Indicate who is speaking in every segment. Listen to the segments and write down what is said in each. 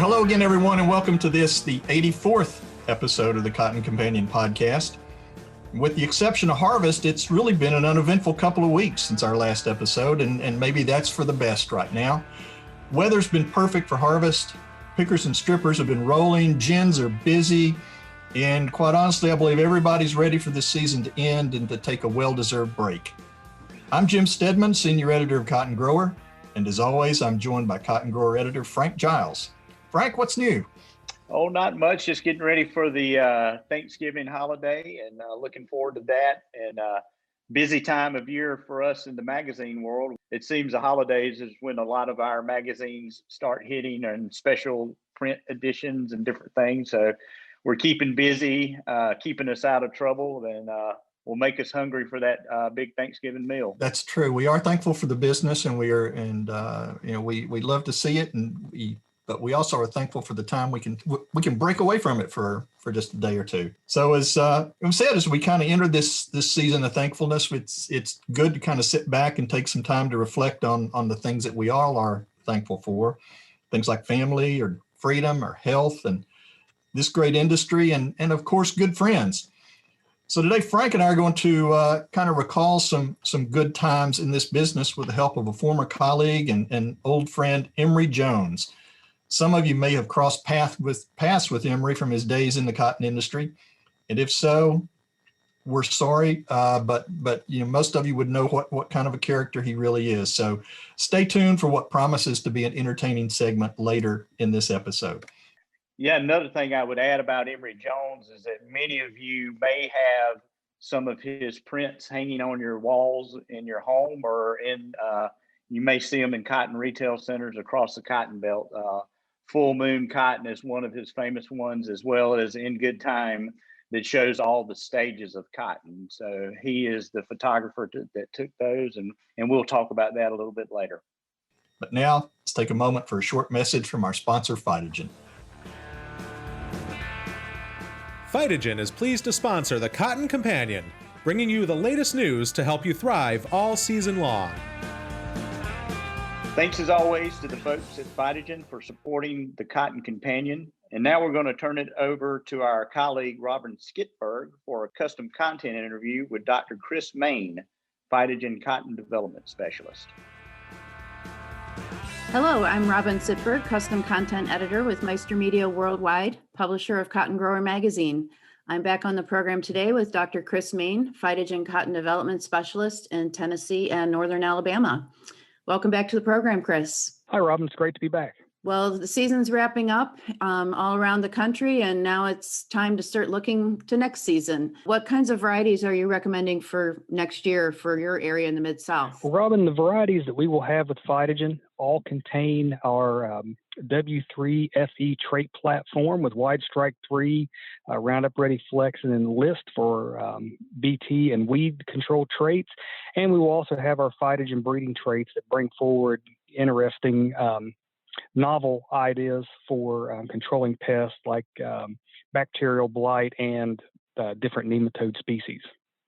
Speaker 1: Hello again, everyone, and welcome to the 84th episode of the Cotton Companion podcast. With the exception of harvest, it's really been an uneventful couple of weeks since our last episode, and maybe that's for the best right now. Weather's been perfect for harvest. Pickers and strippers have been rolling. Gins are busy. And quite honestly, I believe everybody's ready for this season to end and to take a well-deserved break. I'm Jim Stedman, Senior Editor of Cotton Grower. And as always, I'm joined by Cotton Grower Editor Frank Giles. Frank, what's new?
Speaker 2: Oh, not much. Just getting ready for the Thanksgiving holiday and looking forward to that. And busy time of year for us in the magazine world. It seems the holidays is when a lot of our magazines start hitting and special print editions and different things. So we're keeping busy, keeping us out of trouble, and will make us hungry for that big Thanksgiving meal.
Speaker 1: That's true. We are thankful for the business, and we love to see it, but we also are thankful for the time we can break away from it for just a day or two. So as we said, as we kind of enter this season of thankfulness, it's good to kind of sit back and take some time to reflect on the things that we all are thankful for, things like family or freedom or health and this great industry and of course good friends. So today, Frank and I are going to kind of recall some good times in this business with the help of a former colleague and old friend, Emory Jones. Some of you may have crossed paths with Emory from his days in the cotton industry, and if so, we're sorry, but most of you would know what kind of a character he really is. So stay tuned for what promises to be an entertaining segment later in this episode.
Speaker 2: Yeah, another thing I would add about Emory Jones is that many of you may have some of his prints hanging on your walls in your home, or you may see them in cotton retail centers across the Cotton Belt. Full Moon Cotton is one of his famous ones, as well as In Good Time, that shows all the stages of cotton. So he is the photographer that took those, and we'll talk about that a little bit later.
Speaker 1: But now, let's take a moment for a short message from our sponsor, Phytogen.
Speaker 3: Phytogen is pleased to sponsor the Cotton Companion, bringing you the latest news to help you thrive all season long.
Speaker 2: Thanks as always to the folks at Phytogen for supporting the Cotton Companion. And now we're going to turn it over to our colleague, Robin Skitberg, for a custom content interview with Dr. Chris Main, Phytogen Cotton Development Specialist.
Speaker 4: Hello, I'm Robin Sitberg, Custom Content Editor with Meister Media Worldwide, publisher of Cotton Grower Magazine. I'm back on the program today with Dr. Chris Main, Phytogen Cotton Development Specialist in Tennessee and Northern Alabama. Welcome back to the program, Chris.
Speaker 5: Hi, Robin. It's great to be back.
Speaker 4: Well, the season's wrapping up all around the country, and now it's time to start looking to next season. What kinds of varieties are you recommending for next year for your area in the Mid-South?
Speaker 5: Well, Robin, the varieties that we will have with Phytogen all contain our W3 FE trait platform with Wide Strike 3, Roundup Ready Flex, and then List for BT and weed control traits. And we will also have our Phytogen breeding traits that bring forward interesting novel ideas for controlling pests like bacterial blight and different nematode species.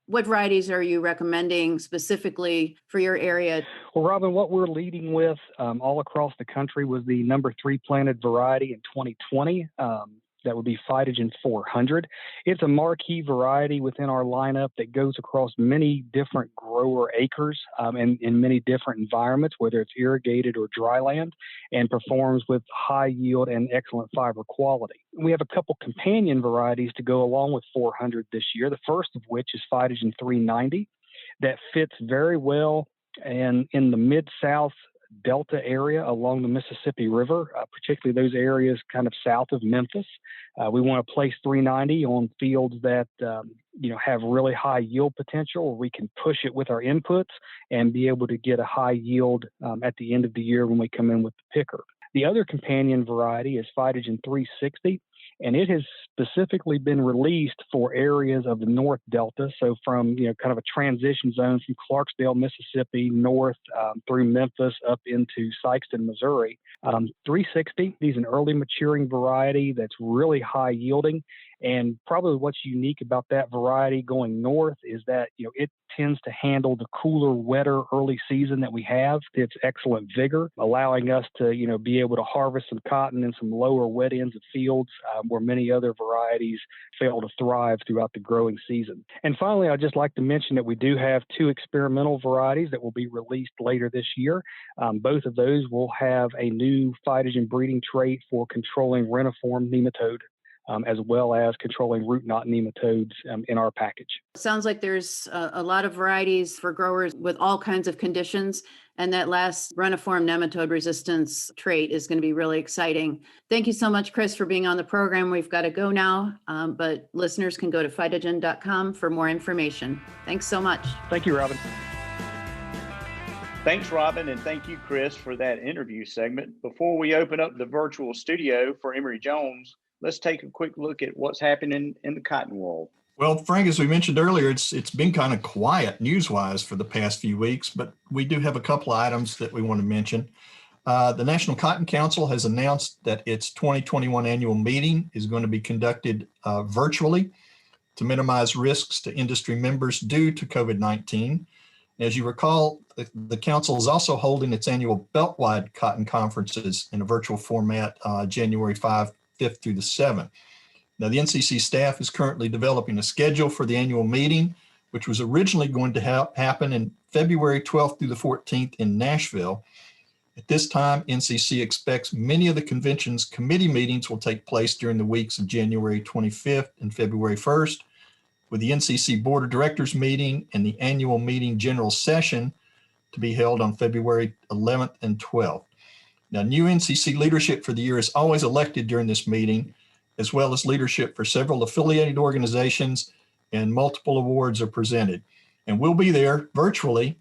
Speaker 4: What varieties are you recommending specifically for your area?
Speaker 5: Well, Robin, what we're leading with all across the country was the number 3 planted variety in 2020. That would be Phytogen 400. It's a marquee variety within our lineup that goes across many different grower acres and in many different environments, whether it's irrigated or dry land, and performs with high yield and excellent fiber quality. We have a couple companion varieties to go along with 400 this year, the first of which is Phytogen 390 that fits very well in the Mid-South Delta area along the Mississippi River, particularly those areas kind of south of Memphis. We want to place 390 on fields that have really high yield potential, where we can push it with our inputs and be able to get a high yield at the end of the year when we come in with the picker. The other companion variety is Phytogen 360, and it has specifically been released for areas of the North Delta. So from, kind of a transition zone from Clarksdale, Mississippi, north through Memphis up into Sikeston, Missouri. 360, he's an early maturing variety that's really high yielding And probably what's unique about that variety going north is that, it tends to handle the cooler, wetter early season that we have. It's excellent vigor, allowing us to, be able to harvest some cotton in some lower wet ends of fields where many other varieties fail to thrive throughout the growing season. And finally, I'd just like to mention that we do have 2 experimental varieties that will be released later this year. Both of those will have a new phytogen breeding trait for controlling reniform nematode, as well as controlling root knot nematodes in our package.
Speaker 4: Sounds like there's a lot of varieties for growers with all kinds of conditions, and that last reniform nematode resistance trait is going to be really exciting. Thank you so much, Chris, for being on the program. We've got to go now, but listeners can go to phytogen.com for more information. Thanks so much.
Speaker 5: Thank you, Robin.
Speaker 2: Thanks, Robin, and thank you, Chris, for that interview segment. Before we open up the virtual studio for Emory Jones, let's take a quick look at what's happening in the cotton world.
Speaker 1: Well, Frank, as we mentioned earlier, it's been kind of quiet news-wise for the past few weeks, but we do have a couple of items that we want to mention. The National Cotton Council has announced that its 2021 annual meeting is going to be conducted virtually to minimize risks to industry members due to COVID-19. As you recall, the council is also holding its annual Beltwide Cotton Conferences in a virtual format January 5th through the 7th. Now, the NCC staff is currently developing a schedule for the annual meeting, which was originally going to happen in February 12th through the 14th in Nashville. At this time, NCC expects many of the convention's committee meetings will take place during the weeks of January 25th and February 1st, with the NCC Board of Directors meeting and the annual meeting general session to be held on February 11th and 12th. Now, new NCC leadership for the year is always elected during this meeting, as well as leadership for several affiliated organizations, and multiple awards are presented. And we'll be there virtually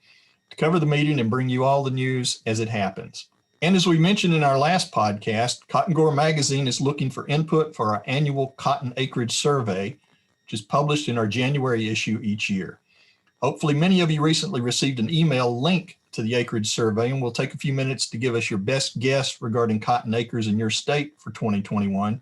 Speaker 1: to cover the meeting and bring you all the news as it happens. And as we mentioned in our last podcast, Cotton Grower Magazine is looking for input for our annual cotton acreage survey, which is published in our January issue each year. Hopefully, many of you recently received an email link to the acreage survey, and we'll take a few minutes to give us your best guess regarding cotton acres in your state for 2021.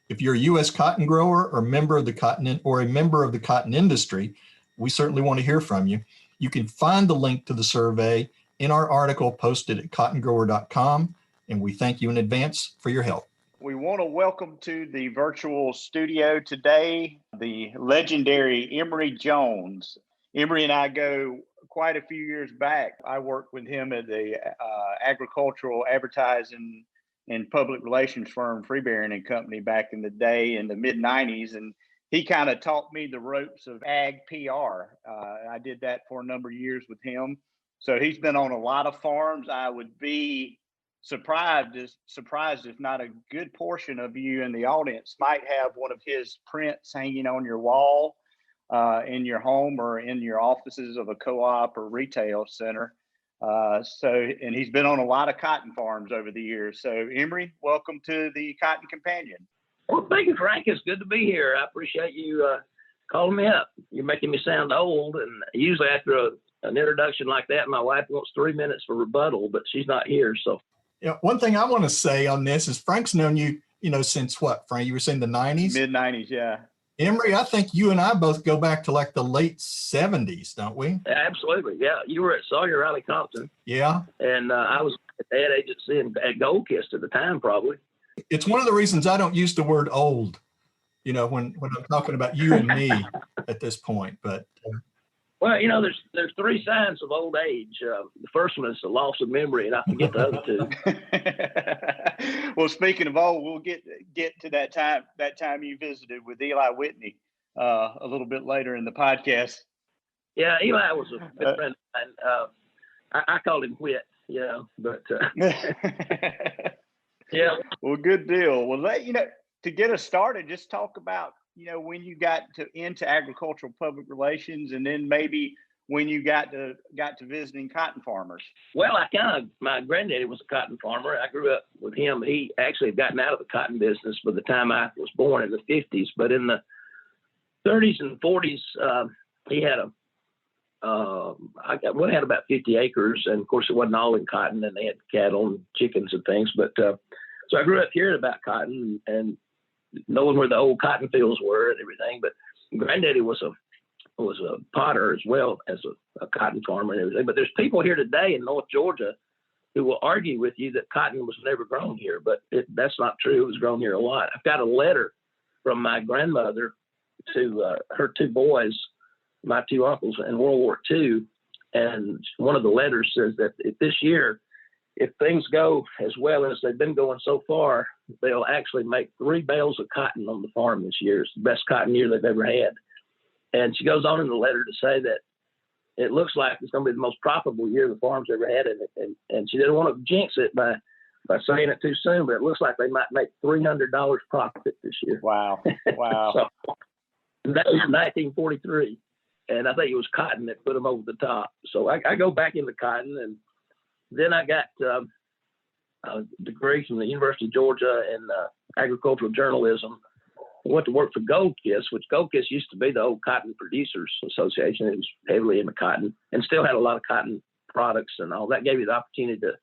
Speaker 1: If you're a U.S. cotton grower or a member of the cotton industry, we certainly want to hear from you. You can find the link to the survey in our article posted at cottongrower.com, and we thank you in advance for your help.
Speaker 2: We want to welcome to the virtual studio today the legendary Emory Jones. Emory and I go quite a few years back. I worked with him at the agricultural advertising and public relations firm Freebearing and Company back in the day in the mid-90s, and he kind of taught me the ropes of ag PR. I did that for a number of years with him. So he's been on a lot of farms. I would be surprised if not a good portion of you in the audience might have one of his prints hanging on your wall in your home or in your offices of a co-op or retail center. And he's been on a lot of cotton farms over the years. So Emory, welcome to the Cotton Companion.
Speaker 6: Well, thank you, Frank. It's good to be here. I appreciate you calling me up. You're making me sound old, and usually after an introduction like that, my wife wants 3 minutes for rebuttal, but she's not here. So,
Speaker 1: yeah, one thing I want to say on this is Frank's known you, since what, Frank? You were saying the 90s?
Speaker 2: Mid-90s, yeah.
Speaker 1: Emory, I think you and I both go back to like the late 70s, don't we?
Speaker 6: Absolutely, yeah. You were at Sawyer Riley Compton.
Speaker 1: Yeah.
Speaker 6: And I was at the ad agency at Gold Kiss at the time, probably.
Speaker 1: It's one of the reasons I don't use the word old, when I'm talking about you and me at this point. But
Speaker 6: well, there's 3 signs of old age. The first one is the loss of memory, and I forget the other 2.
Speaker 2: Well, speaking of old, we'll get to that time you visited with Eli Whitney a little bit later in the podcast.
Speaker 6: Yeah, Eli was a good friend of mine. I called him Whit, but yeah.
Speaker 2: Well, good deal. Well, to get us started, just talk about when you got into agricultural public relations, and then maybe when you got to visiting cotton farmers.
Speaker 6: Well, my granddaddy was a cotton farmer. I grew up with him. He actually had gotten out of the cotton business by the time I was born in the 50s. But in the 30s and 40s, he had we had about 50 acres, and of course it wasn't all in cotton, and they had cattle and chickens and things. But so I grew up hearing about cotton, and knowing where the old cotton fields were and everything. But Granddaddy was a potter as well as a cotton farmer and everything. But there's people here today in North Georgia who will argue with you that cotton was never grown here, but that's not true. It was grown here a lot. I've got a letter from my grandmother to her two boys, my two uncles, in World War II. And one of the letters says that this year, if things go as well as they've been going so far, they'll actually make 3 bales of cotton on the farm this year. It's the best cotton year they've ever had. And she goes on in the letter to say that it looks like it's going to be the most profitable year the farm's ever had. And she didn't want to jinx it by saying it too soon, but it looks like they might make $300 profit this year.
Speaker 2: Wow. Wow.
Speaker 6: So that was 1943. And I think it was cotton that put them over the top. So I go back into cotton, and then I got a degree from the University of Georgia in agricultural journalism. I went to work for Gold Kiss, which Gold Kiss used to be the old Cotton Producers Association. It was heavily into cotton and still had a lot of cotton products and all. That gave you the opportunity to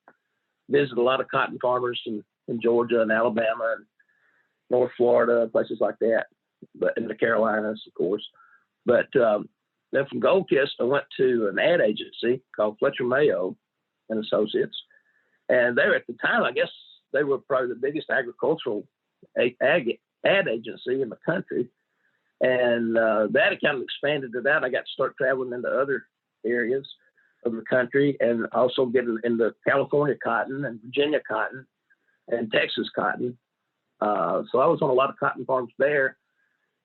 Speaker 6: visit a lot of cotton farmers in Georgia and Alabama and North Florida, places like that, but in the Carolinas, of course. But then from Gold Kiss, I went to an ad agency called Fletcher Mayo and Associates. And they were, at the time, I guess they were probably the biggest agricultural ad agency in the country. And that kind of expanded to that. I got to start traveling into other areas of the country and also getting into California cotton and Virginia cotton and Texas cotton. So I was on a lot of cotton farms there.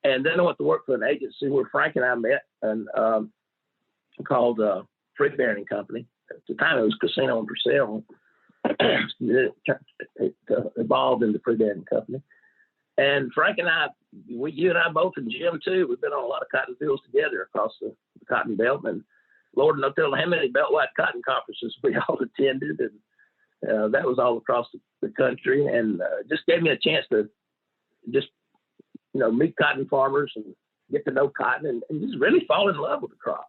Speaker 6: And then I went to work for an agency where Frank and I met, and called Fruit Bearing Company. At the time, it was Casino and Purcell. It evolved into Fruit Bearing Company. And Frank and I, you and I both, and Jim too, we've been on a lot of cotton fields together across the Cotton Belt. And Lord knows how many Beltwide cotton conferences we all attended. And that was all across the country. And just gave me a chance to just, meet cotton farmers and get to know cotton and just really fall in love with the crop.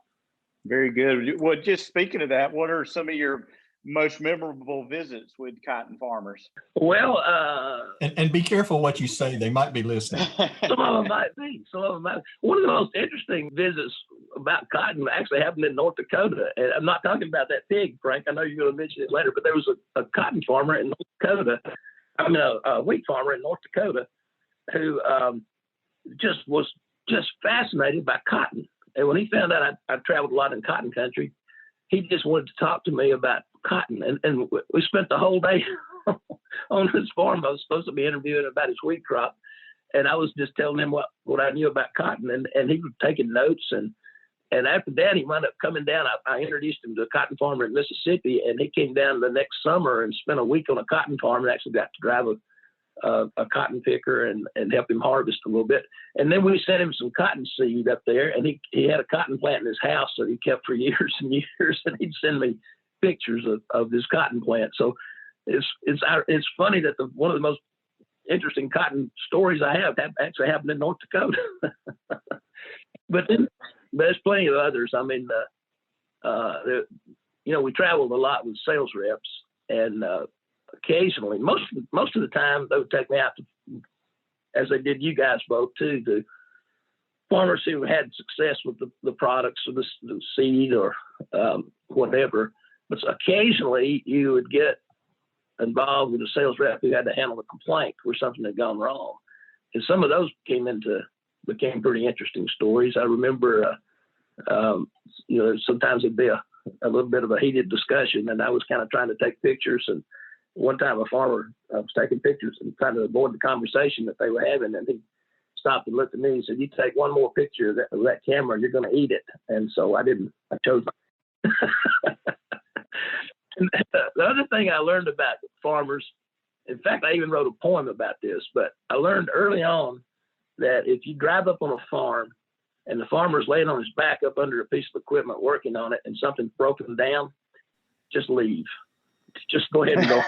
Speaker 2: Very good. Well, just speaking of that, what are some of your most memorable visits with cotton farmers?
Speaker 6: Well,
Speaker 1: and be careful what you say. They might be listening.
Speaker 6: Some of them might be. One of the most interesting visits about cotton actually happened in North Dakota. And I'm not talking about that pig, Frank. I know you're going to mention it later, but there was a cotton farmer in North Dakota. A wheat farmer in North Dakota who was fascinated by cotton. And when he found out I traveled a lot in cotton country, he just wanted to talk to me about cotton. And we spent the whole day on his farm. I was supposed to be interviewing about his wheat crop. And I was just telling him what I knew about cotton. And he was taking notes. And after that, he wound up coming down. I introduced him to a cotton farmer in Mississippi. And he came down the next summer and spent a week on a cotton farm and actually got to drive a cotton picker and help him harvest a little bit. And then we sent him some cotton seed up there, and he had a cotton plant in his house that he kept for years and years, and he'd send me pictures of this cotton plant. So it's funny that one of the most interesting cotton stories I have actually happened in North Dakota. But there's plenty of others. I mean, we traveled a lot with sales reps, and occasionally, most of the time, they would take me out to, as they did you guys both too, to farmers who had success with the products or the seed or whatever. But occasionally, you would get involved with a sales rep who had to handle a complaint where something had gone wrong, and some of those became pretty interesting stories. I remember, sometimes it'd be a little bit of a heated discussion, and I was kind of trying to take pictures. And one time a farmer was taking pictures and trying to avoid the conversation that they were having, and he stopped and looked at me and said, "You take one more picture of that camera and you're going to eat it." And so I didn't. I chose. And the other thing I learned about farmers, in fact, I even wrote a poem about this, but I learned early on that if you drive up on a farm and the farmer's laying on his back up under a piece of equipment working on it and something's broken down, just leave. Just go ahead and go.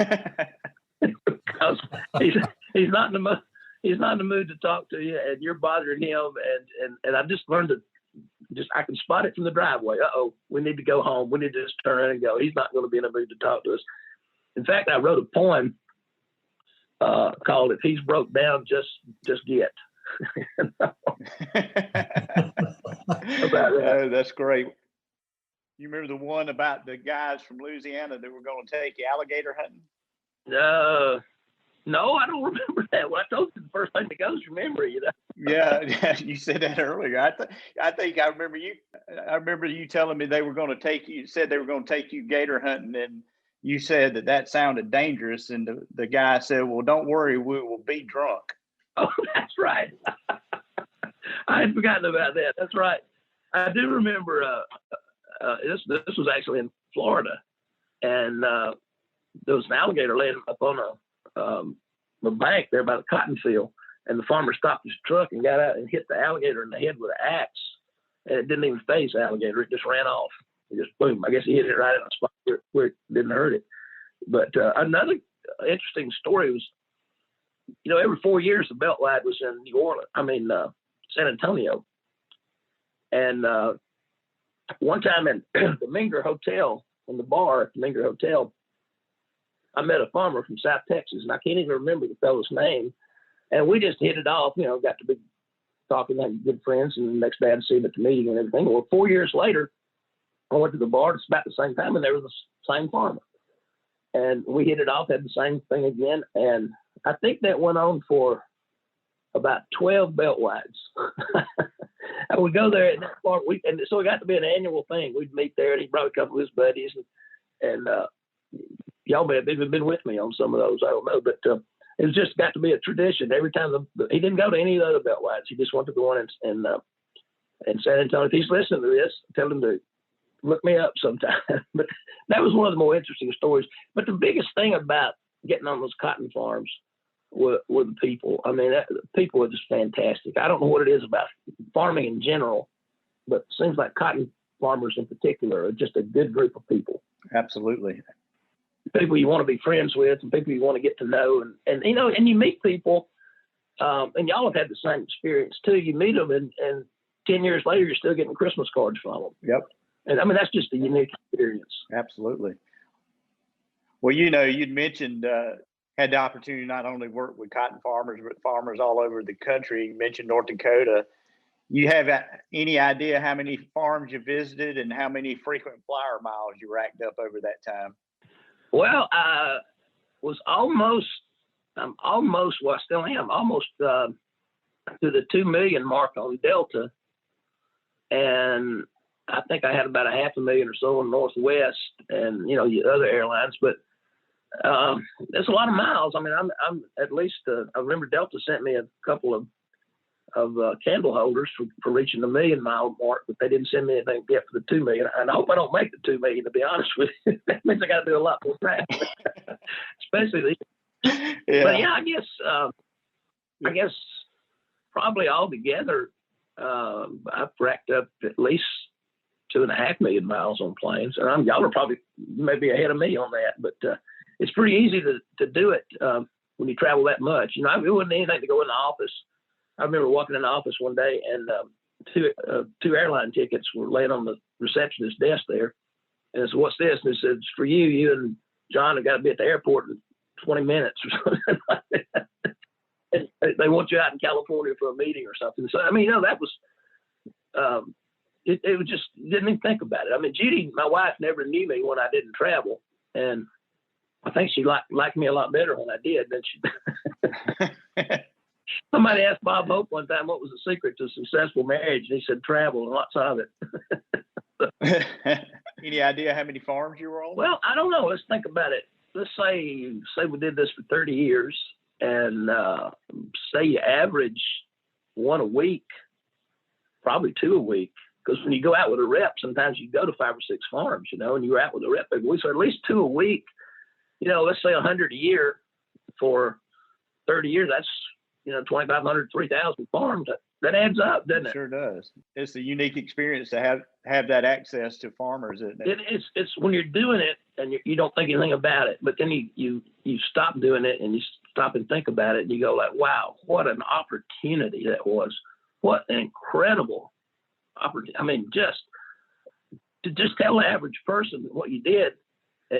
Speaker 6: Because he's not in the mood. He's not in the mood to talk to you, and you're bothering him. And I just learned to I can spot it from the driveway. We need to go home. We need to just turn around and go. He's not going to be in a mood to talk to us. In fact, I wrote a poem called "If He's Broke Down, Just Get."
Speaker 2: Oh, that's great. You remember the one about the guys from Louisiana that were going to take you alligator hunting?
Speaker 6: No, I don't remember that. Well, I told you the first thing that goes from memory, you know.
Speaker 2: Yeah, you said that earlier. I think I remember you. I remember you telling me they were going to take you. Said they were going to take you gator hunting, and you said that sounded dangerous. And the guy said, "Well, don't worry, we will be drunk."
Speaker 6: Oh, that's right. I had forgotten about that. That's right. I do remember. This was actually in Florida, and there was an alligator laying up on the bank there by the cotton field, and the farmer stopped his truck and got out and hit the alligator in the head with an axe, and it didn't even phase the alligator. It just ran off. It just boom. I guess he hit it right in the spot where it didn't hurt it. But another interesting story was, you know, every 4 years the Beltline was in San Antonio, and one time in the Minger Hotel, in the bar at the Minger Hotel, I met a farmer from South Texas, and I can't even remember the fellow's name. And we just hit it off, you know, got to be talking like good friends. And the next day I'd see him at the meeting and everything. Well, 4 years later, I went to the bar. It's about the same time, and there was the same farmer. And we hit it off, had the same thing again. And I think that went on for about 12 Beltwides. I would go there at that part. And so it got to be an annual thing. We'd meet there, and he brought a couple of his buddies. And y'all may have even been with me on some of those. I don't know. But it was just got to be a tradition. Every time he didn't go to any of the other Beltwides. He just went to the one in San Antonio. If he's listening to this, tell him to look me up sometime. But that was one of the more interesting stories. But the biggest thing about getting on those cotton farms were the people. I mean, people are just fantastic. I don't know what it is about farming in general, but it seems like cotton farmers in particular are just a good group of people.
Speaker 2: Absolutely.
Speaker 6: People you want to be friends with and people you want to get to know. And you know, and you meet people, and y'all have had the same experience too. You meet them and 10 years later, you're still getting Christmas cards from them.
Speaker 2: Yep.
Speaker 6: And I mean, that's just a unique experience.
Speaker 2: Absolutely. Well, you know, you'd mentioned had the opportunity to not only work with cotton farmers, but farmers all over the country. You mentioned North Dakota. You have any idea how many farms you visited and how many frequent flyer miles you racked up over that time?
Speaker 6: Well, I was almost, well, I still am, almost to the 2 million mark on Delta. And I think I had about 500,000 or so on Northwest and, you know, the other airlines, but there's a lot of miles. I mean, I'm at least, I remember Delta sent me a couple of candle holders for reaching the 1 million mile mark, but they didn't send me anything yet for the 2 million. And I hope I don't make the 2 million, to be honest with you. That means I got to do a lot more track, especially. Yeah. But yeah, I guess probably all together, I've racked up at least 2.5 million miles on planes, and y'all are probably maybe ahead of me on that. But it's pretty easy to do it when you travel that much. You know, it wasn't anything to go in the office. I remember walking in the office one day, and two airline tickets were laying on the receptionist's desk there. And I said, "What's this?" And they said, "It's for you. You and John have got to be at the airport in 20 minutes or something like that. And they want you out in California for a meeting or something." So, I mean, you know, that was, it was just, didn't even think about it. I mean, Judy, my wife, never knew me when I didn't travel. And I think she liked me a lot better when I did than she. Somebody asked Bob Hope one time what was the secret to a successful marriage, and he said travel and lots of it.
Speaker 2: Any idea how many farms you were on?
Speaker 6: Well, I don't know. Let's think about it. Let's say we did this for 30 years, and say you average one a week, probably 2 a week. Because when you go out with a rep, sometimes you go to 5 or 6 farms, you know, and you're out with a rep every week. So at least 2 a week, you know, let's say 100 a year for 30 years. That's, you know, 2,500, 3,000 farms. That adds up, doesn't it?
Speaker 2: Sure does. It's a unique experience to have that access to farmers, isn't it?
Speaker 6: It's when you're doing it and you don't think anything about it, but then you stop doing it and you stop and think about it and you go like, wow, what an opportunity that was. What an incredible opportunity. I mean, just to tell the average person what you did,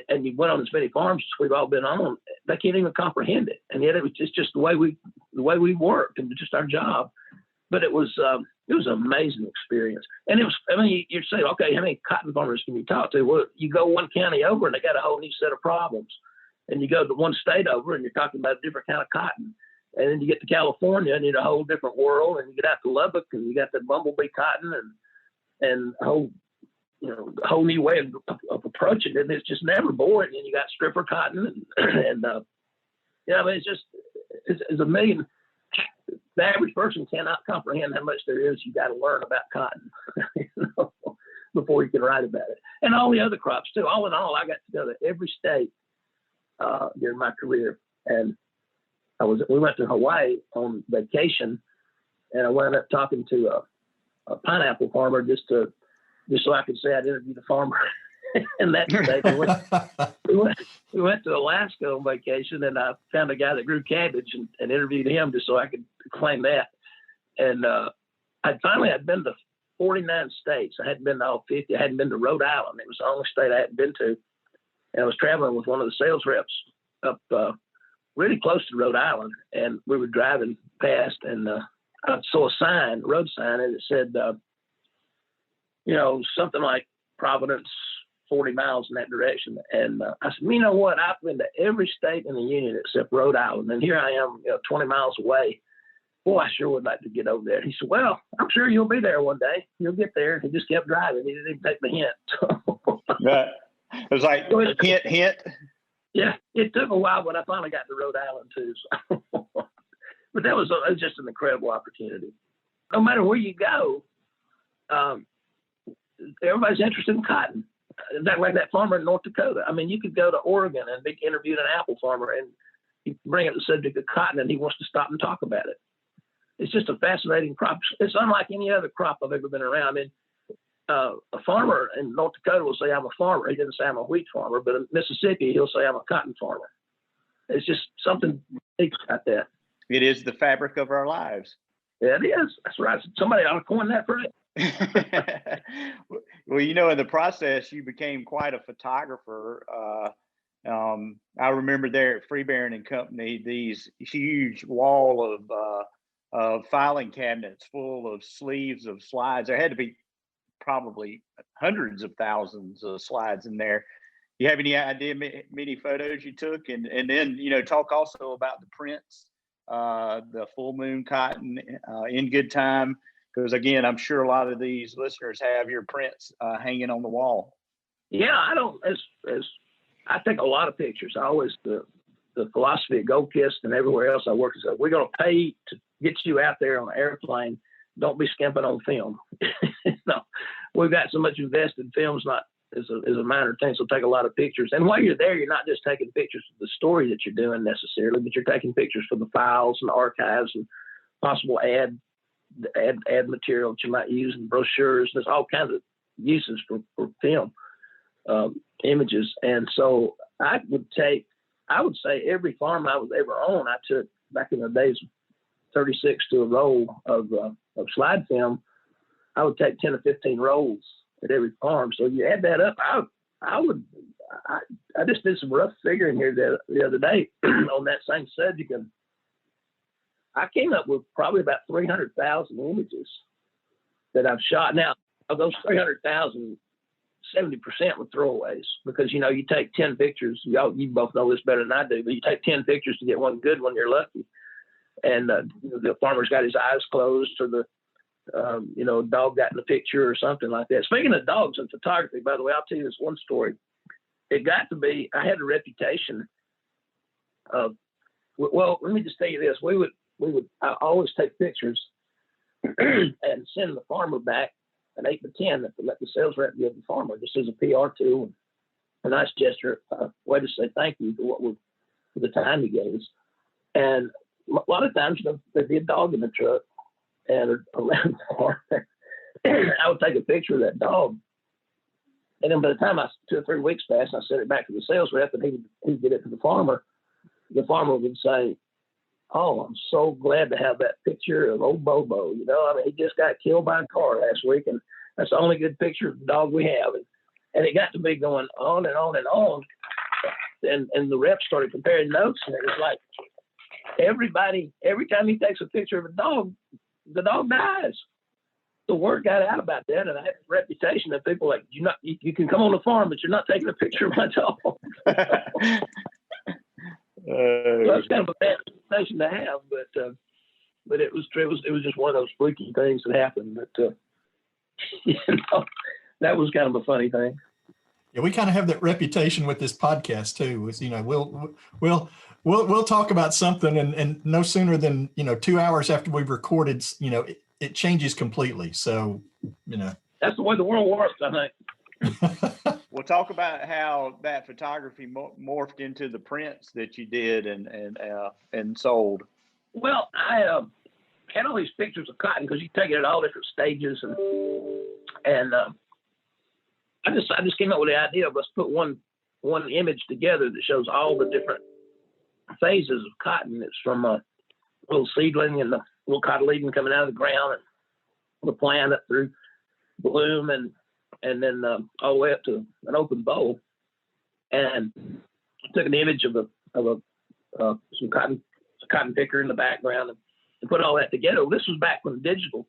Speaker 6: and you went on as many farms as we've all been on, they can't even comprehend it. And yet it's just the way we worked and just our job. But it was an amazing experience. And it was, I mean, you'd say, okay, how many cotton farmers can you talk to? Well, you go one county over and they got a whole new set of problems. And you go to one state over and you're talking about a different kind of cotton. And then you get to California and you're in a whole different world. And you get out to Lubbock and you got the bumblebee cotton and a whole new way of approaching it. And it's just never boring. And you got stripper cotton and I mean, it's a million. The average person cannot comprehend how much there is you got to learn about cotton before you can write about it. And all the other crops too. All in all, I got to go to every state during my career. And we went to Hawaii on vacation, and I wound up talking to a pineapple farmer just so I could say I'd interviewed a farmer in that state. We went to Alaska on vacation, and I found a guy that grew cabbage and interviewed him just so I could claim that. And I'd been to 49 states. I hadn't been to all 50. I hadn't been to Rhode Island. It was the only state I hadn't been to. And I was traveling with one of the sales reps up really close to Rhode Island, and we were driving past, and I saw a road sign, and it said, something like Providence, 40 miles in that direction. And I said, you know what? I've been to every state in the union except Rhode Island, and here I am, 20 miles away. Boy, I sure would like to get over there. He said, well, I'm sure you'll be there one day. You'll get there. He just kept driving. He didn't even take the hint.
Speaker 2: But it was like hint.
Speaker 6: Yeah, it took a while, but I finally got to Rhode Island too. So. But it was just an incredible opportunity. No matter where you go, everybody's interested in cotton. Like that farmer in North Dakota. I mean, you could go to Oregon and be interviewed an apple farmer, and you bring up the subject of cotton, and he wants to stop and talk about it. It's just a fascinating crop. It's unlike any other crop I've ever been around. I mean, a farmer in North Dakota will say, I'm a farmer. He doesn't say I'm a wheat farmer, but in Mississippi, he'll say I'm a cotton farmer. It's just something unique about that.
Speaker 2: It is the fabric of our lives.
Speaker 6: Yeah, it is. That's right. Somebody ought to coin that phrase.
Speaker 2: Well, in the process, you became quite a photographer. I remember there at Freebairn and Company, these huge wall of filing cabinets full of sleeves of slides. There had to be probably hundreds of thousands of slides in there. You have any idea many photos you took? And then, talk also about the prints, the full moon cotton, in good time. Because again, I'm sure a lot of these listeners have your prints hanging on the wall.
Speaker 6: Yeah, I take a lot of pictures. I always, the philosophy of Gold Kist and everywhere else I work is that we're going to pay to get you out there on an airplane. Don't be skimping on film. No, we've got so much invested. Film's not is a minor thing, so take a lot of pictures. And while you're there, you're not just taking pictures of the story that you're doing necessarily, but you're taking pictures for the files and the archives and possible ad material that you might use in brochures. There's all kinds of uses for film images. And so I would say every farm I was ever on, I took back in the days, 36 to a roll of slide film. I would take 10 or 15 rolls at every farm. So you add that up, I just did some rough figuring here the other day on that same subject, and I came up with probably about 300,000 images that I've shot. Now, of those 300,000, 70% were throwaways because, you take 10 pictures. You both know this better than I do, but you take 10 pictures to get one good one, you're lucky. And the farmer's got his eyes closed, or the dog got in the picture or something like that. Speaking of dogs and photography, by the way, I'll tell you this one story. It got to be, I had a reputation of, well, let me just tell you this. I always take pictures and send the farmer back an 8 by 10 to let the sales rep give the farmer, just as a PR tool, a nice gesture, way to say thank you for the time he gave us. And a lot of times there'd be a dog in the truck and around the farm. I would take a picture of that dog. And then by the time 2 or 3 weeks passed, I sent it back to the sales rep, and he'd get it to the farmer. The farmer would say, "Oh, I'm so glad to have that picture of old Bobo. He just got killed by a car last week, and that's the only good picture of the dog we have." And it got to be going on and on and on. and the reps started comparing notes, and it was like every time he takes a picture of a dog, the dog dies. The word got out about that, and I had a reputation that people like, you can come on the farm, but you're not taking a picture of my dog. So that's kind of a bad reputation to have, but it was just one of those freaky things that happened. But that was kind of a funny thing.
Speaker 1: Yeah, we kind of have that reputation with this podcast too. With, we'll talk about something, and no sooner than 2 hours after we've recorded, it changes completely. So
Speaker 6: that's the way the world works, I think.
Speaker 2: We'll talk about how that photography morphed into the prints that you did and sold.
Speaker 6: Well, I had all these pictures of cotton because you take it at all different stages, and I just came up with the idea of let's put one image together that shows all the different phases of cotton. It's from a little seedling and the little cotyledon coming out of the ground, and the plant up through bloom, and then all the way up to an open bowl. And I took an image of some cotton picker in the background and put all that together. Well, this was back when digital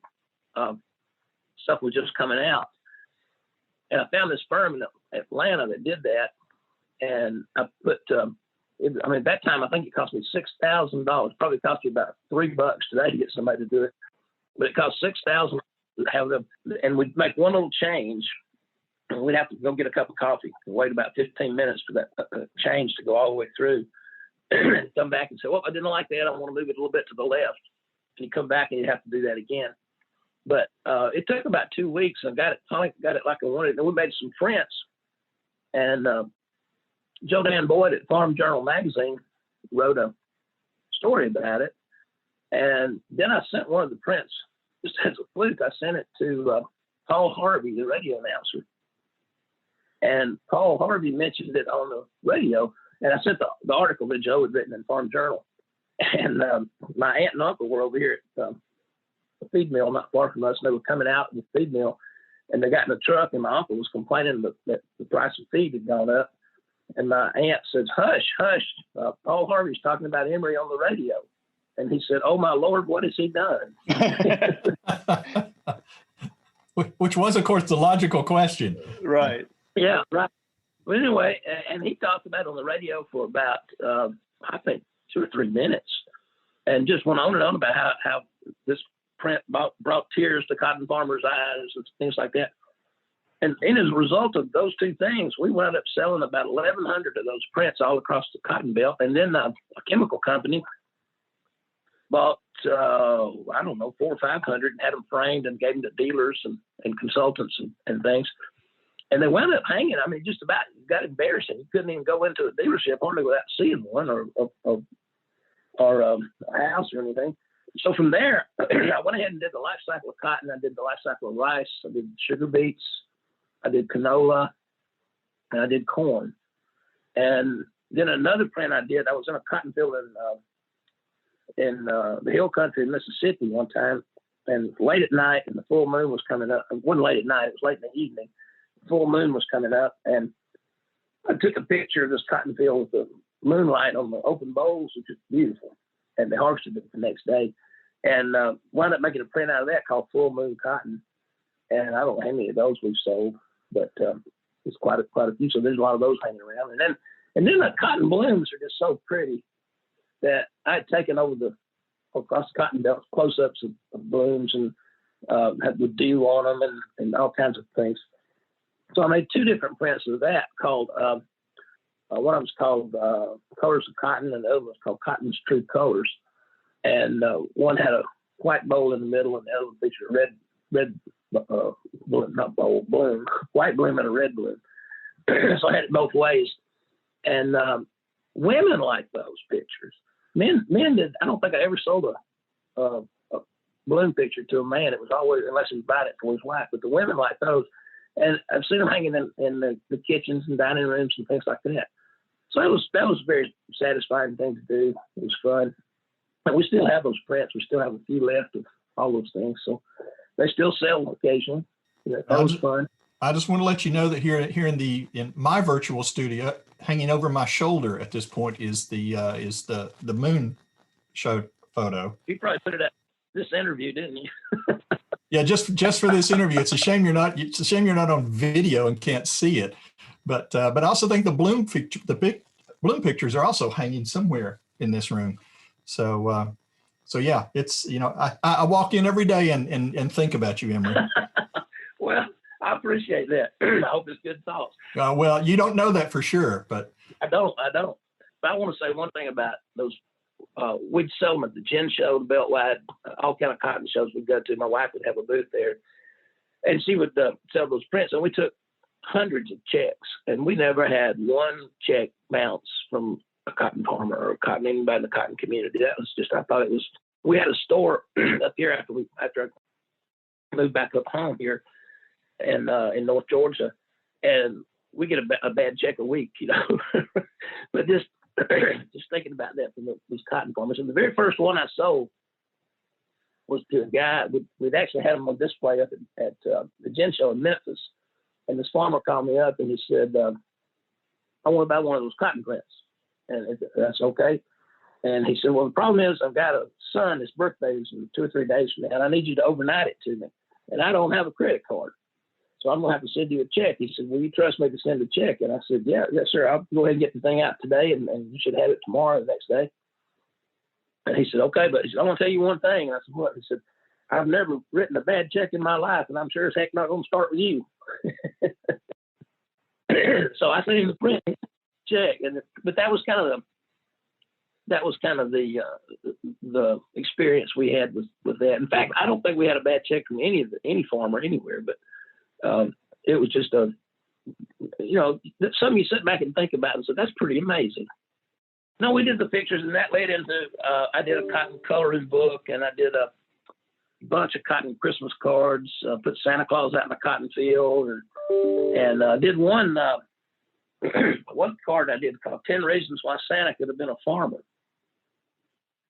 Speaker 6: stuff was just coming out, and I found this firm in Atlanta that did that, and I put. At that time, I think it cost me $6,000. Probably cost you about $3 today to get somebody to do it, but it cost $6,000 to have them. And we'd make one little change, and we'd have to go get a cup of coffee and wait about 15 minutes for that change to go all the way through. And come back and say, "Well, I didn't like that. I want to move it a little bit to the left." And you come back and you have to do that again. But it took about 2 weeks, and I finally got it like I wanted. And we made some prints, and Joe Dan Boyd at Farm Journal magazine wrote a story about it. And then I sent one of the prints, just as a fluke, I sent it to Paul Harvey, the radio announcer. And Paul Harvey mentioned it on the radio. And I sent the article that Joe had written in Farm Journal. And my aunt and uncle were over here at the feed mill not far from us. And they were coming out of the feed mill, and they got in the truck, and my uncle was complaining that the price of feed had gone up. And my aunt said, "Hush, hush, Paul Harvey's talking about Emory on the radio." And he said, "Oh, my Lord, what has he done?"
Speaker 1: Which was, of course, the logical question.
Speaker 2: Right.
Speaker 6: Yeah, right. Well, anyway, and he talked about it on the radio for about, I think, 2 or 3 minutes, and just went on and on about how this print brought tears to cotton farmers' eyes and things like that. And as a result of those two things, we wound up selling about 1,100 of those prints all across the cotton belt. And then a chemical company bought, 400 or 500 and had them framed and gave them to dealers and consultants and things. And they wound up hanging. I mean, just about got embarrassing. You couldn't even go into a dealership hardly without seeing one or a house or anything. So from there, I went ahead and did the life cycle of cotton. I did the life cycle of rice. I did sugar beets. I did canola, and I did corn. And then another print I did, I was in a cotton field in the hill country in Mississippi one time, and late at night, and the full moon was coming up. It wasn't late at night, it was late in the evening. The full moon was coming up, and I took a picture of this cotton field with the moonlight on the open bowls, which is beautiful. And they harvested it the next day, and wound up making a print out of that called Full Moon Cotton. And I don't know how many of those we've sold, but it's quite a few. So there's a lot of those hanging around. And then the cotton blooms are just so pretty that I had taken over across the cotton belt close-ups of blooms and had with dew on them and all kinds of things. So I made 2 different prints of that called one of them was called Colors of Cotton, and the other was called Cotton's True Colors. And one had a white bowl in the middle, and the other featured a red bloom, white bloom and a red bloom. So I had it both ways. And women liked those pictures. Men did. I don't think I ever sold a bloom picture to a man. It was always, unless he was buying it for his wife. But the women liked those. And I've seen them hanging in the kitchens and dining rooms and things like that. So that was a very satisfying thing to do. It was fun. And we still have those prints. We still have a few left of all those things. So they still sell occasionally. That was fun.
Speaker 1: I just want to let you know that here in my virtual studio, hanging over my shoulder at this point is the moon show photo.
Speaker 6: You probably put it at this interview, didn't you?
Speaker 1: Yeah, just for this interview. It's a shame you're not on video and can't see it. But I also think the big bloom pictures are also hanging somewhere in this room. So yeah, it's, I walk in every day and think about you, Emory.
Speaker 6: Well, I appreciate that. I hope it's good thoughts.
Speaker 1: Well, you don't know that for sure, but
Speaker 6: I don't. But I want to say one thing about those. We'd sell them at the gin show, the Beltwide, all kind of cotton shows we'd go to. My wife would have a booth there, and she would sell those prints. And we took hundreds of checks, and we never had one check bounce from a cotton farmer or anybody in the cotton community. That was just, I thought it was. We had a store up here after I moved back up home here, and in North Georgia, and we get a bad check a week, but just thinking about that from these cotton farmers. And the very first one I sold was to a guy. We'd actually had him on display up at the gin show in Memphis. And this farmer called me up and he said, I want to buy one of those cotton prints. And that's okay. And he said, well, the problem is I've got a son, his birthday is in 2 or 3 days from now, and I need you to overnight it to me. And I don't have a credit card. So I'm going to have to send you a check. He said, will you trust me to send a check? And I said, yes, sir. I'll go ahead and get the thing out today, and you should have it tomorrow, the next day. And he said, okay, but he said, I want to tell you one thing. And I said, what? He said, I've never written a bad check in my life, and I'm sure as heck not going to start with you. So I sent him the print check, but that was kind of the experience we had with that. In fact, I don't think we had a bad check from any farmer anywhere, but it was just something you sit back and think about and say, that's pretty amazing. No, we did the pictures, and that led into, I did a cotton coloring book, and I did a bunch of cotton Christmas cards, put Santa Claus out in a cotton field, and did one card I did called 10 Reasons Why Santa Could Have Been a Farmer.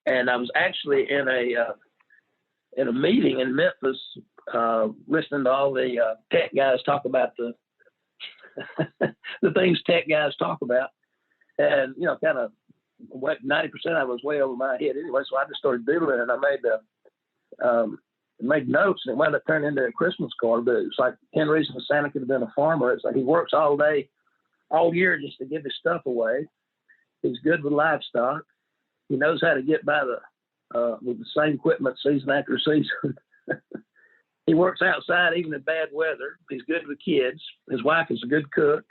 Speaker 6: And I was actually in a meeting in Memphis, listening to all the tech guys talk about the the things tech guys talk about, and kind of 90% of it was way over my head anyway. So I just started doodling, and I made notes, and it wound up turning into a Christmas card. But it's like 10 Reasons Santa Could Have Been a Farmer. It's like he works all day, all year just to give his stuff away. He's good with livestock. He knows how to get by with the same equipment season after season. He works outside even in bad weather. He's good with kids. His wife is a good cook.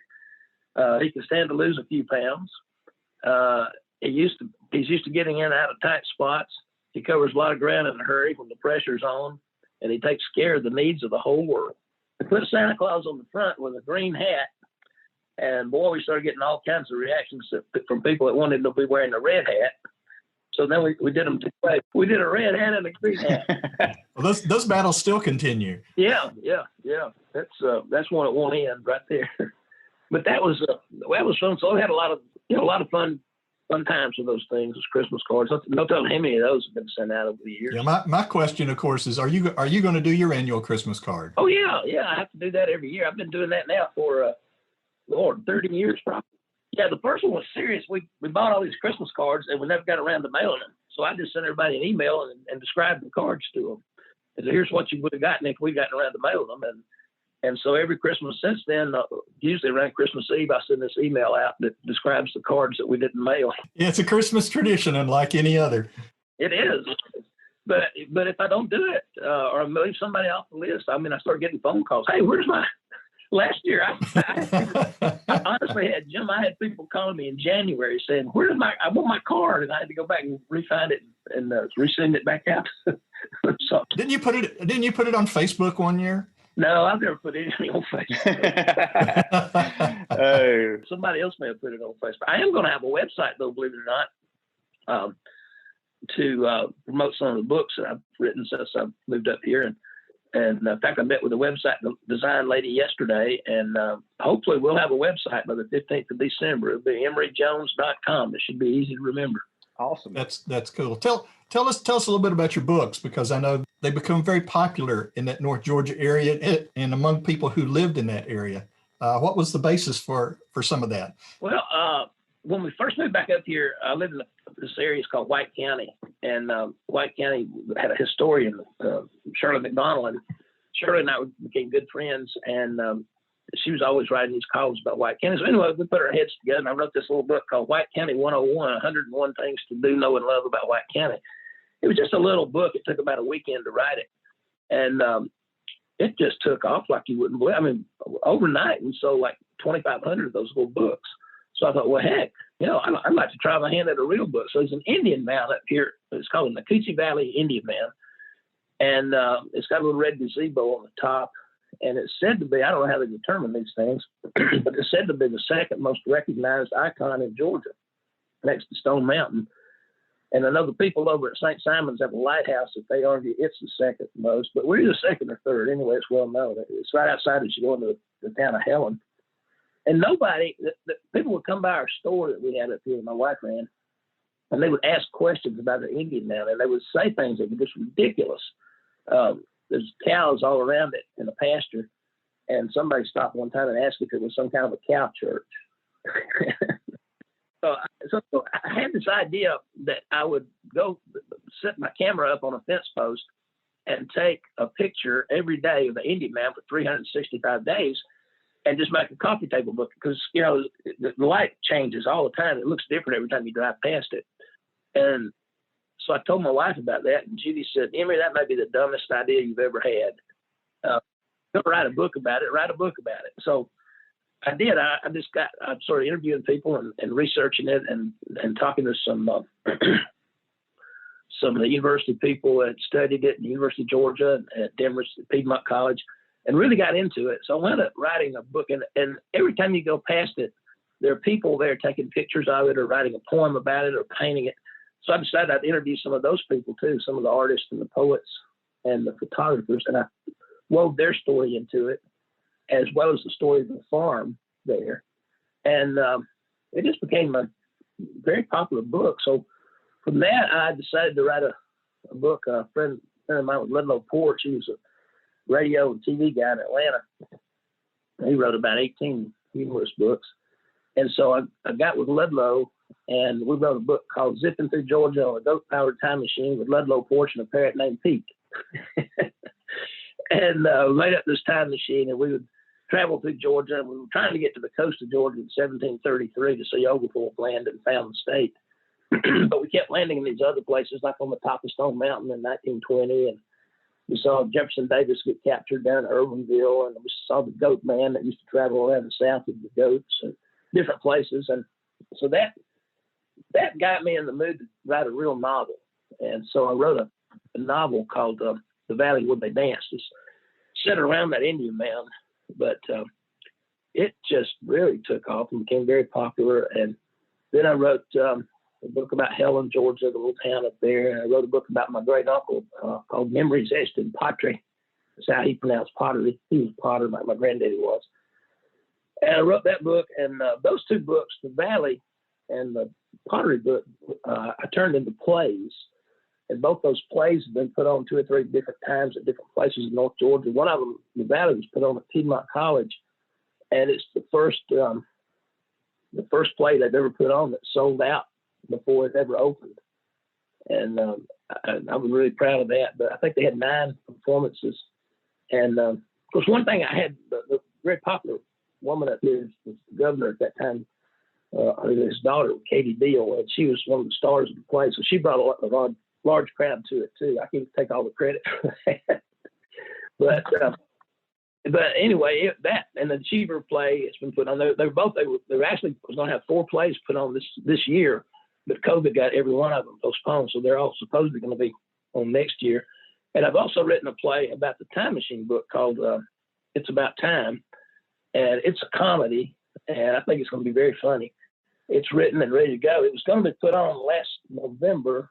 Speaker 6: He can stand to lose a few pounds. He's used to getting in and out of tight spots. He covers a lot of ground in a hurry when the pressure's on, and he takes care of the needs of the whole world. I put Santa Claus on the front with a green hat, and boy, we started getting all kinds of reactions from people that wanted to be wearing a red hat. So then we did them two ways. We did a red hat and a green hat.
Speaker 1: Well, those battles still continue.
Speaker 6: Yeah. That's one end right there. But that was fun. So I had a lot of fun times with those things, those Christmas cards. No telling how many of those have been sent out over the years.
Speaker 1: Yeah, my question, of course, is are you going to do your annual Christmas card?
Speaker 6: Oh yeah. I have to do that every year. I've been doing that now for 30 years probably. Yeah, the first one was serious. We bought all these Christmas cards, and we never got around to mailing them. So I just sent everybody an email and described the cards to them. And so here's what you would have gotten if we gotten around to mailing them. And so every Christmas since then, usually around Christmas Eve, I send this email out that describes the cards that we didn't mail.
Speaker 1: Yeah, it's a Christmas tradition, unlike any other.
Speaker 6: It is. But if I don't do it or I leave somebody off the list, I start getting phone calls. Hey, where's my... Last year, I honestly had people calling me in January saying, I want my card, and I had to go back and re-find it and resend it back out. So,
Speaker 1: Didn't you put it on Facebook one year?
Speaker 6: No, I've never put anything on Facebook. Oh. Somebody else may have put it on Facebook. I am going to have a website, though, believe it or not, to promote some of the books that I've written since I've moved up here. And in fact, I met with a website design lady yesterday, and hopefully we'll have a website by the 15th of December. It'll be emoryjones.com. It should be easy to remember.
Speaker 2: Awesome.
Speaker 1: That's cool. Tell us a little bit about your books, because I know they become very popular in that North Georgia area and among people who lived in that area. What was the basis for some of that?
Speaker 6: Well, when we first moved back up here, I lived in this area called White County, and White County had a historian, Shirley McDonald, and Shirley and I became good friends, and she was always writing these columns about White County. So anyway, we put our heads together, and I wrote this little book called White County 101, 101 Things to Do, Know, and Love About White County. It was just a little book. It took about a weekend to write it. And it just took off like you wouldn't believe. I mean, overnight, we sold like 2,500 of those little books. So I thought, well, heck, I'd like to try my hand at a real book. So there's an Indian mound up here. It's called the Nakuchi Valley Indian Mound. And it's got a little red gazebo on the top. And it's said to be, I don't know how they determine these things, but it's said to be the second most recognized icon in Georgia, next to Stone Mountain. And I know the people over at St. Simon's have a lighthouse that they argue it's the second most, but we're the second or third. Anyway, it's well known. It's right outside as you go into the town of Helen. And people would come by our store that we had up here, my wife ran, and they would ask questions about the Indian Mound, and they would say things that were just ridiculous. There's cows all around it in a pasture, and somebody stopped one time and asked if it was some kind of a cow church. So I had this idea that I would go set my camera up on a fence post and take a picture every day of the Indian Mound for 365 days and just make a coffee table book, because, the light changes all the time. It looks different every time you drive past it. And so I told my wife about that, and Judy said, Emory, that might be the dumbest idea you've ever had. Don't write a book about it. Write a book about it. So I did. I'm sort of interviewing people and researching it and talking to some of the university people that studied it at the University of Georgia and at Denver's Piedmont College, and really got into it. So I wound up writing a book, and every time you go past it, there are people there taking pictures of it or writing a poem about it or painting it. So I decided I'd interview some of those people too, some of the artists and the poets and the photographers, and I wove their story into it, as well as the story of the farm there. And it just became a very popular book. So from that, I decided to write a book. A friend of mine was Ludlow Porch. He was a radio and TV guy in Atlanta. He wrote about 18 humorist books. And so I got with Ludlow, and we wrote a book called Zipping Through Georgia on a Goat-Powered Time Machine with Ludlow Porch and a parrot named Pete. And we made up this time machine, and we would travel through Georgia. And we were trying to get to the coast of Georgia in 1733 to see Oglethorpe land and found the state. But we kept landing in these other places, like on the top of Stone Mountain in 1920. And we saw Jefferson Davis get captured down in Irvinville. And we saw the goat man that used to travel around the south with the goats and different places. And so that got me in the mood to write a real novel. And so I wrote a novel called The Valley Where They Danced. It's set around that Indian Mound, but it just really took off and became very popular. And then I wrote a book about Helen, Georgia, the little town up there. And I wrote a book about my great uncle called Memories Etched in Pottery. That's how he pronounced pottery. He was a potter like my granddaddy was. And I wrote that book, and those two books, The Valley and the pottery book, I turned into plays. And both those plays have been put on 2 or 3 different times at different places in North Georgia. One of them, The Valley, was put on at Piedmont College, and it's the first play they've ever put on that sold out before it ever opened. And I was really proud of that. But I think they had 9 performances. And of course, one thing I had, the very popular woman up here was the governor at that time. His daughter, Katie Deal, and she was one of the stars of the play. So she brought a large crowd to it too. I can't take all the credit for that. But anyway, that and the Cheever play, it's been put on. They were actually going to have 4 plays put on this year, but COVID got every one of them postponed. So they're all supposedly going to be on next year. And I've also written a play about the Time Machine book called It's About Time, and it's a comedy, and I think it's going to be very funny. It's written and ready to go. It was going to be put on last November,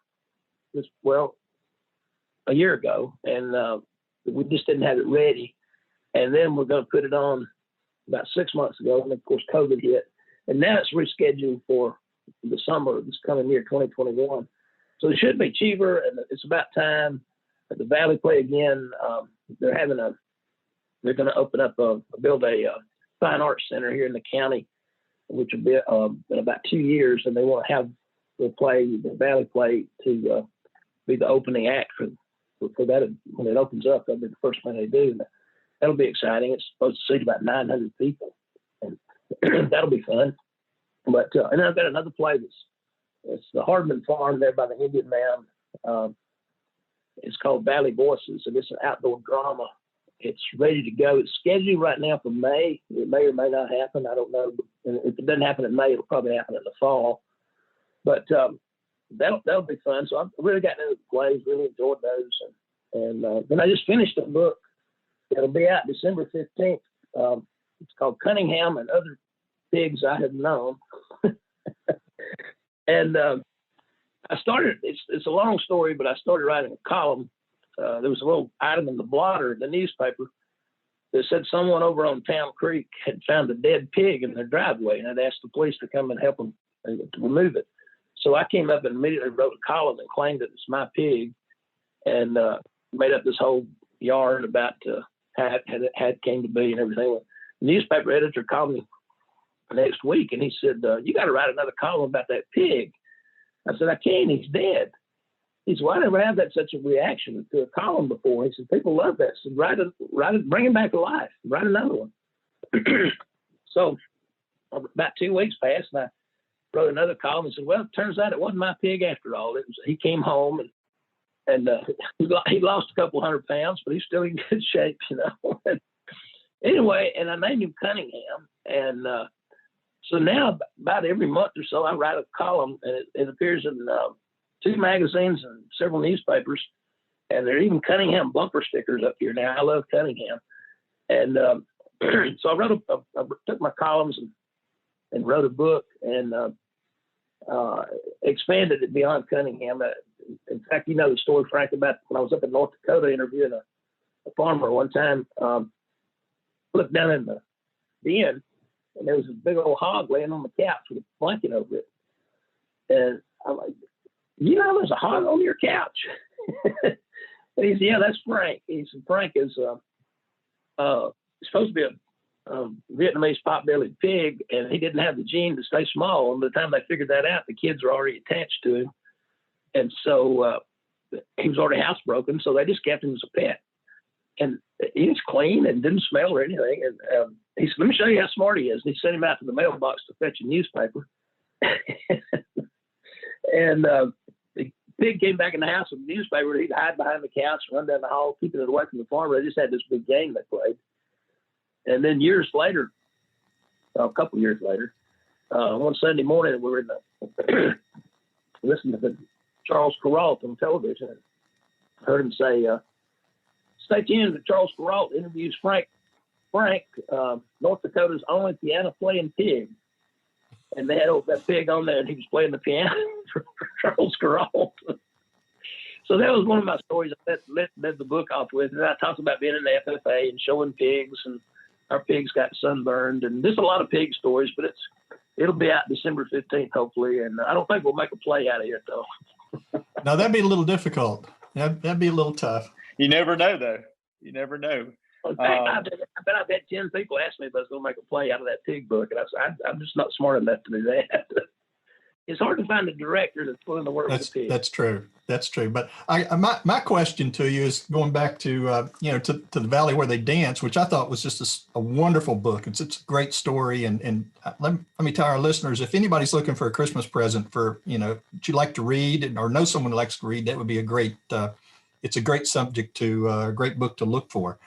Speaker 6: a year ago, and we just didn't have it ready. And then we're going to put it on about 6 months ago, and of course COVID hit, and now it's rescheduled for the summer of this coming year, 2021. So it should be cheaper, and it's about time. At the Valley Play again, they're going to open up build a fine arts center here in the county, which will be in about 2 years, and they want to have the Valley Play to be the opening act for that. When it opens up, that'll be the first thing they do. And that'll be exciting. It's supposed to seat about 900 people, and that'll be fun. But and then I've got another play it's the Hardman Farm there by the Indian Mound. It's called Valley Voices, and it's an outdoor drama. It's ready to go. It's scheduled right now for May. It may or may not happen. I don't know. And if it doesn't happen in May, it'll probably happen in the fall. But that'll be fun. So I've really gotten into the plays, really enjoyed those. And then I just finished a book. It'll be out December 15th. It's called Cunningham and Other Pigs I Have Known. And I started, it's a long story, but I started writing a column. There was a little item in the blotter, the newspaper, that said someone over on Town Creek had found a dead pig in their driveway and had asked the police to come and help them to remove it. So I came up and immediately wrote a column and claimed that it's my pig, and made up this whole yarn about how it came to be and everything. The newspaper editor called me next week, and he said, you got to write another column about that pig. I said, I can't, he's dead. He said, well, I never had such a reaction to a column before. He said, people love that. So write it, bring him back to life. Write another one. So about 2 weeks passed, and I wrote another column and said, well, it turns out it wasn't my pig after all. He came home, and he lost a couple 100 pounds, but he's still in good shape, you know. Anyway, and I named him Cunningham. And so now about every month or so, I write a column, and it appears in 2 magazines and several newspapers, and there are even Cunningham bumper stickers up here now. I love Cunningham. And so I took my columns and wrote a book, and expanded it beyond Cunningham. In fact, you know the story, Frank, about when I was up in North Dakota interviewing a farmer one time. Looked down in the den, and there was a big old hog laying on the couch with a blanket over it. And I'm like, you know, there's a hog on your couch. And he said, yeah, that's Frank. He said, Frank is supposed to be a Vietnamese pot-bellied pig, and he didn't have the gene to stay small. And by the time they figured that out, the kids were already attached to him. And so he was already housebroken, so they just kept him as a pet. And he was clean and didn't smell or anything. And he said, let me show you how smart he is. And he sent him out to the mailbox to fetch a newspaper. And the pig came back in the house with the newspaper. He'd hide behind the couch, run down the hall, keeping it away from the farmer. They just had this big game they played. And then years later, a couple years later, one Sunday morning, we were in the listening to Charles Kuralt on television. And I heard him say, stay tuned to Charles Kuralt interviews Frank, North Dakota's only piano-playing pig. And they had that pig on there, and he was playing the piano for Charles Kuralt. So that was one of my stories I led the book off with. And I talked about being in the FFA and showing pigs, and our pigs got sunburned. And there's a lot of pig stories, but it'll be out December 15th, hopefully. And I don't think we'll make a play out of it, though.
Speaker 1: Now, that'd be a little difficult. That'd be a little tough.
Speaker 2: You never know, though. You never know.
Speaker 6: In fact, I bet I've had 10 people ask me if I was going to make a play out of that pig book. And I said, I'm just not smart enough to do that. It's hard to find a director that's willing to work with pigs.
Speaker 1: That's true. That's true. But my question to you is going back to, to the Valley Where They Dance, which I thought was just a wonderful book. It's a great story. And let me tell our listeners, if anybody's looking for a Christmas present that you like to read or know someone who likes to read, that would be it's a great subject a great book to look for.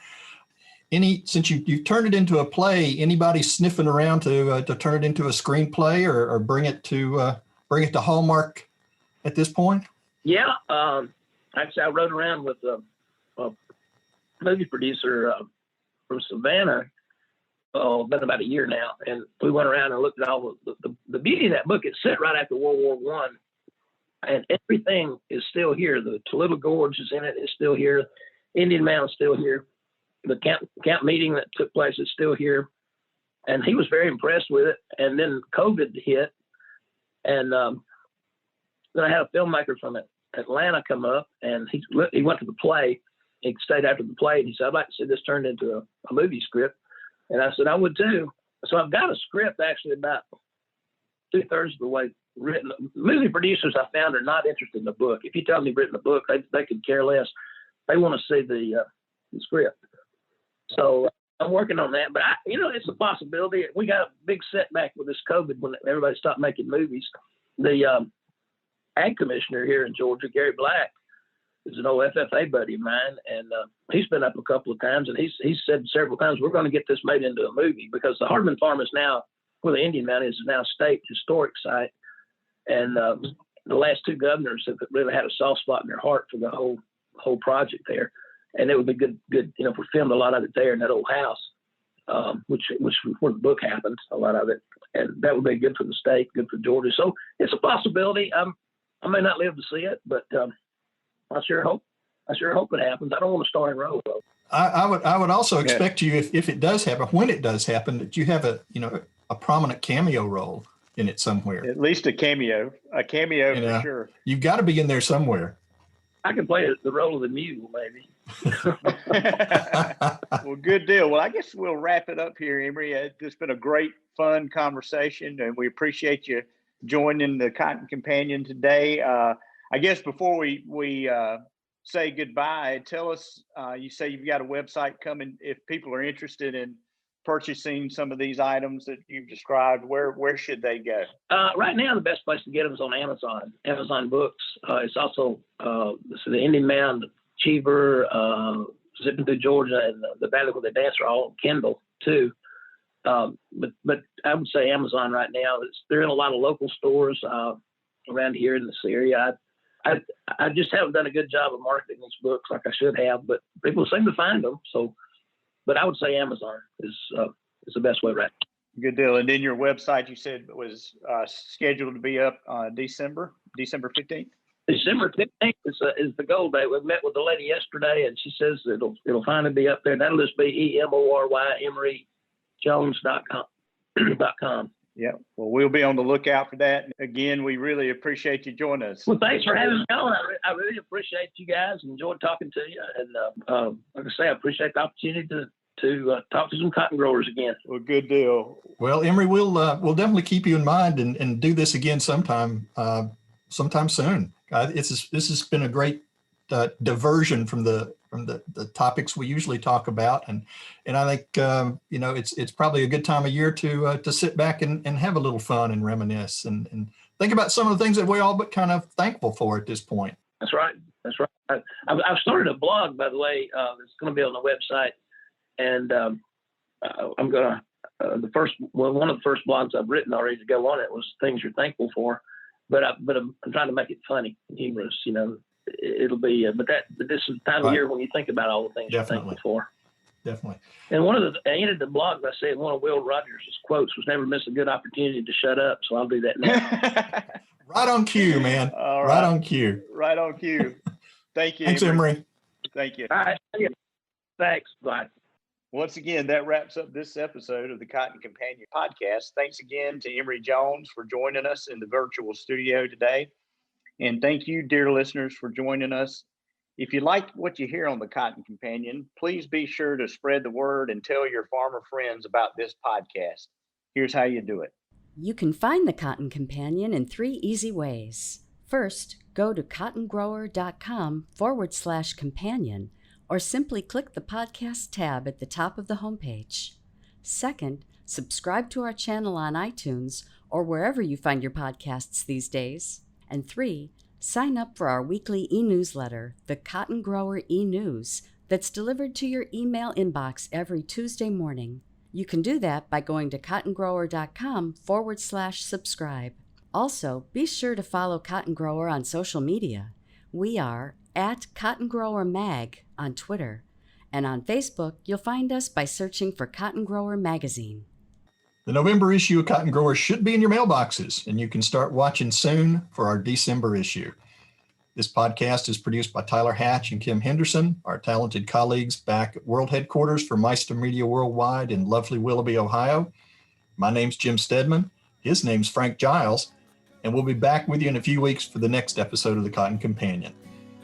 Speaker 1: Since you turned it into a play, anybody sniffing around to turn it into a screenplay or bring it to Hallmark at this point?
Speaker 6: Yeah, actually, I wrote around with a movie producer from Savannah. Been about a year now, and we went around and looked at all the beauty of that book. It's set right after World War I, and everything is still here. The Little Gorge is in it; it's still here. Indian Mound is still here. The camp meeting that took place is still here. And he was very impressed with it. And then COVID hit, And then I had a filmmaker from Atlanta come up, and he went to the play. He stayed after the play, and he said, "I'd like to see this turned into a movie script." And I said, "I would too." So I've got a script actually about 2/3 of the way written. Movie producers I found are not interested in the book. If you tell them you've written a book, they could care less. They want to see the script. So I'm working on that, but it's a possibility. We got a big setback with this COVID when everybody stopped making movies. The ag commissioner here in Georgia, Gary Black, is an old FFA buddy of mine, and he's been up a couple of times, and he's said several times, we're going to get this made into a movie, because the Hardman Farm is now, where the Indian Mound is now a state historic site, and the last two governors have really had a soft spot in their heart for the whole project there, and it would be good. If we filmed a lot of it there in that old house, which where the book happened, a lot of it, and that would be good for the state, good for Georgia. So it's a possibility. I may not live to see it, but I sure hope it happens. I don't want to star in role though.
Speaker 1: I would also expect you, if it does happen, when it does happen, that you have a prominent cameo role in it somewhere.
Speaker 2: At least a cameo for sure.
Speaker 1: You've got to be in there somewhere.
Speaker 6: I can play the role of the mule, maybe.
Speaker 2: Well, good deal. Well, I guess we'll wrap it up here, Emory. It's been a great, fun conversation, and we appreciate you joining the Cotton Companion today. I guess before we say goodbye, tell us, you say you've got a website coming. If people are interested in purchasing some of these items that you've described, where should they go?
Speaker 6: Right now, the best place to get them is on Amazon Books. It's also the Indian Mound, Cheever, Zipping Through Georgia, and the Valley Where They Dance are all on Kindle too. But I would say Amazon right now. They're in a lot of local stores around here in this area. I just haven't done a good job of marketing these books like I should have, but people seem to find them. So, but I would say Amazon is the best way right now.
Speaker 2: Good deal. And then your website, you said, was scheduled to be up December 15th?
Speaker 6: December 15th is the goal date. We met with the lady yesterday, and she says it'll finally be up there. That'll just be EMORY EmoryJones.com.
Speaker 2: Yeah. Well, we'll be on the lookout for that. Again, we really appreciate you joining us.
Speaker 6: Well, thanks for having me on. I really appreciate you guys. Enjoyed talking to you. And like I say, I appreciate the opportunity to talk to some cotton growers again.
Speaker 2: Well, good deal.
Speaker 1: Well, Emory, we'll definitely keep you in mind and do this again sometime soon. This has been a great diversion from the topics we usually talk about, and I think it's probably a good time of year to sit back and have a little fun and reminisce and think about some of the things that we all but kind of thankful for at this point.
Speaker 6: That's right. I've started a blog, by the way. It's going to be on the website, and I'm gonna one of the first blogs I've written already to go on it was things you're thankful for, but I'm trying to make it funny and humorous. It'll be, but this is the time of year when you think about all the things you're thankful for.
Speaker 1: Definitely.
Speaker 6: And I ended the blog by saying one of Will Rogers' quotes was, "Never miss a good opportunity to shut up." So I'll do that now.
Speaker 1: Right on cue, man.
Speaker 2: All
Speaker 1: right on cue.
Speaker 2: Right on cue. Thank you.
Speaker 1: Thanks, Emory.
Speaker 2: Thank you.
Speaker 6: All right. Thanks. Bye.
Speaker 2: Once again, that wraps up this episode of the Cotton Companion podcast. Thanks again to Emory Jones for joining us in the virtual studio today. And thank you, dear listeners, for joining us. If you like what you hear on the Cotton Companion, please be sure to spread the word and tell your farmer friends about this podcast. Here's how you do it.
Speaker 7: You can find the Cotton Companion in 3 easy ways. First, go to cottongrower.com/companion, or simply click the podcast tab at the top of the homepage. Second, subscribe to our channel on iTunes or wherever you find your podcasts these days. And 3, sign up for our weekly e-newsletter, the Cotton Grower e-News, that's delivered to your email inbox every Tuesday morning. You can do that by going to cottongrower.com/subscribe. Also, be sure to follow Cotton Grower on social media. We are at Cotton Grower Mag on Twitter, and on Facebook, you'll find us by searching for Cotton Grower Magazine.
Speaker 1: The November issue of Cotton Grower should be in your mailboxes, and you can start watching soon for our December issue. This podcast is produced by Tyler Hatch and Kim Henderson, our talented colleagues back at World Headquarters for Meister Media Worldwide in lovely Willoughby, Ohio. My name's Jim Stedman. His name's Frank Giles. And we'll be back with you in a few weeks for the next episode of the Cotton Companion.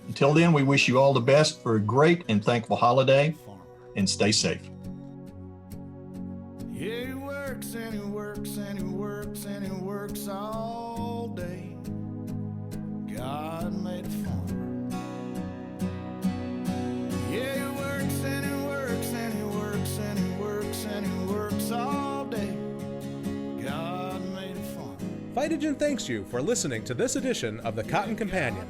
Speaker 1: Until then, we wish you all the best for a great and thankful holiday, and stay safe.
Speaker 8: Yeah, he works and he works and he works and he works all day. God made a farmer. Yeah, he works and he works and he works and he works and he works all day. God made a farmer.
Speaker 3: Phytogen thanks you for listening to this edition of the Cotton Companion.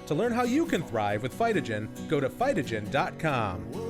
Speaker 3: To learn how you can thrive with Phytogen, go to phytogen.com.